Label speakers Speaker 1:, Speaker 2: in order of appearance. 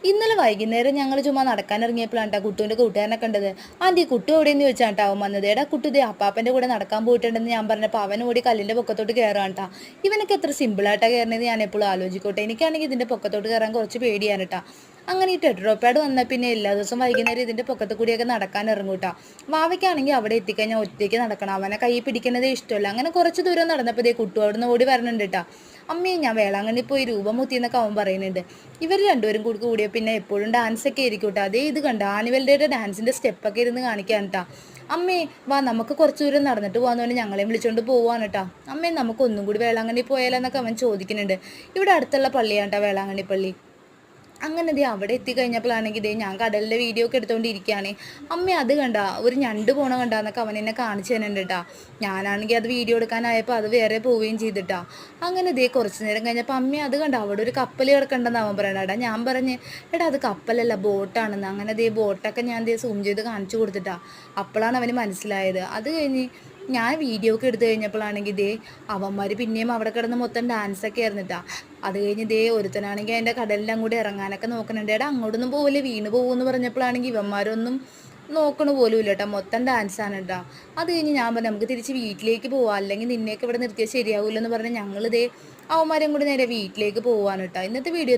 Speaker 1: ഇന്നലെ വൈകുന്നേരം ഞങ്ങൾ ചുമ്മാ നടക്കാനിറങ്ങിയപ്പോഴാണ് കേട്ടോ കുട്ടുവിൻ്റെ കൂട്ടുകാരനെ കണ്ടത്. ആൻറ്റി കുട്ടു എവിടെയെന്ന് ചോദിച്ചാണ് കേട്ടോ അവൻ വന്നത്. എടാ കുട്ടു ദേ അപ്പാപ്പൻ്റെ കൂടെ നടക്കാൻ പോയിട്ടുണ്ടെന്ന് ഞാൻ പറഞ്ഞപ്പോൾ അവൻ ഓടി കല്ലിൻ്റെ പൊക്കത്തോട്ട് കയറാൻ കേട്ടോ. ഇവനൊക്കെ എത്ര സിമ്പിളായിട്ടാണ് കയറുന്നത് ഞാൻ എപ്പോഴും ആലോചിക്കോട്ടെ. എനിക്കാണെങ്കിൽ ഇതിൻ്റെ പൊക്കത്തോട്ട് കയറാൻ കുറച്ച് പേടിയാണ് കേട്ടോ. അങ്ങനെ ഈ ടെട്രോപ്പാഡ് വന്നാൽ പിന്നെ എല്ലാ ദിവസവും വൈകുന്നേരം ഇതിൻ്റെ പൊക്കത്ത് കൂടിയൊക്കെ നടക്കാൻ ഇറങ്ങും കേട്ടോ. വാവയ്ക്കാണെങ്കിൽ അവിടെ എത്തിക്കഴിഞ്ഞാൽ ഒറ്റയ്ക്ക് നടക്കണം, അവനെ കൈ പിടിക്കുന്നതേ ഇഷ്ടമല്ല. അങ്ങനെ കുറച്ച് ദൂരം നടന്നപ്പോൾ ദേ കുട്ടു അവിടെ നിന്ന് ഓടി വരണുണ്ട് കേട്ടോ. അമ്മയെ ഞാൻ വേളാങ്കണ്ണി പോയി രൂപമുത്തി എന്നൊക്കെ അവൻ പറയുന്നുണ്ട്. ഇവർ രണ്ടുപേരും കൂടി കൂടിയ പിന്നെ എപ്പോഴും ഡാൻസ് ഒക്കെ ആയിരിക്കും കേട്ടോ. അതേ ഇത് കണ്ട ആനുവൽ ഡേയുടെ ഡാൻസിൻ്റെ സ്റ്റെപ്പൊക്കെ ഇരുന്ന് കാണിക്കാൻ കേട്ടോ. അമ്മേ വാ നമുക്ക് കുറച്ച് ദൂരം നടന്നിട്ട് പോകാന്ന് പറഞ്ഞ് ഞങ്ങളെയും വിളിച്ചുകൊണ്ട് പോവാണ് കേട്ടോ. അമ്മേ നമുക്ക് ഒന്നും കൂടി വേളാങ്കണ്ണി പോയാലെന്നൊക്കെ അവൻ ചോദിക്കുന്നുണ്ട്. ഇവിടെ അടുത്തുള്ള പള്ളിയാണ് കേട്ടോ വേളാങ്കണ്ണി പള്ളി. അങ്ങനെ ദേ അവിടെ എത്തിക്കഴിഞ്ഞപ്പോഴാണെങ്കിൽ ദേ ഞാൻ കടലിലെ വീഡിയോ ഒക്കെ എടുത്തുകൊണ്ടിരിക്കുകയാണ്. അമ്മ അത് കണ്ട ഒരു ഞണ്ട് പോണ കണ്ടാന്നൊക്കെ അവൻ എന്നെ കാണിച്ചു തരുന്നുണ്ട് കേട്ടോ. ഞാനാണെങ്കിൽ അത് വീഡിയോ എടുക്കാനായപ്പോൾ അത് വേറെ പോവുകയും ചെയ്തിട്ടാ. അങ്ങനെ ദേ കുറച്ച് നേരം കഴിഞ്ഞപ്പോൾ അമ്മ അത് കണ്ട അവിടെ ഒരു കപ്പൽ കിടക്കണ്ടെന്ന് അവൻ പറയണ. ഞാൻ പറഞ്ഞ് എടാ അത് കപ്പലല്ല ബോട്ടാണെന്ന്. അങ്ങനെ ദേ ബോട്ടൊക്കെ ഞാൻ ദേ സൂം ചെയ്ത് കാണിച്ചു കൊടുത്തിട്ടാ. അപ്പോഴാണ് അവന് മനസ്സിലായത്. അത് കഴിഞ്ഞ് ഞാൻ വീഡിയോ ഒക്കെ എടുത്തു കഴിഞ്ഞപ്പോഴാണെങ്കിൽ ദേ അവന്മാർ പിന്നെയും അവിടെ കിടന്ന് മൊത്തം ഡാൻസൊക്കെ ആയിരുന്നിട്ടാ. അത് കഴിഞ്ഞ് ദേ ഒരുത്തനാണെങ്കിൽ അതിൻ്റെ കടലിൻ്റെ അങ്ങോട്ട് ഇറങ്ങാനൊക്കെ നോക്കുന്നുണ്ട്. എടാ അങ്ങോട്ടൊന്നും പോവില്ല വീണ് പോകുമെന്ന് പറഞ്ഞപ്പോഴാണെങ്കിൽ ഇവന്മാരൊന്നും നോക്കണ പോലും ഇല്ല കേട്ടോ, മൊത്തം ഡാൻസാണ് കേട്ടോ. അത് കഴിഞ്ഞ് ഞാൻ പറഞ്ഞു നമുക്ക് തിരിച്ച് വീട്ടിലേക്ക് പോവാം, അല്ലെങ്കിൽ നിന്നെയൊക്കെ ഇവിടെ നിർത്തിയാൽ ശരിയാവില്ലെന്ന് പറഞ്ഞ് ഞങ്ങൾ ദേ അവന്മാരെയും കൂടി നേരെ വീട്ടിലേക്ക് പോവാണ് കേട്ടോ. ഇന്നത്തെ വീഡിയോ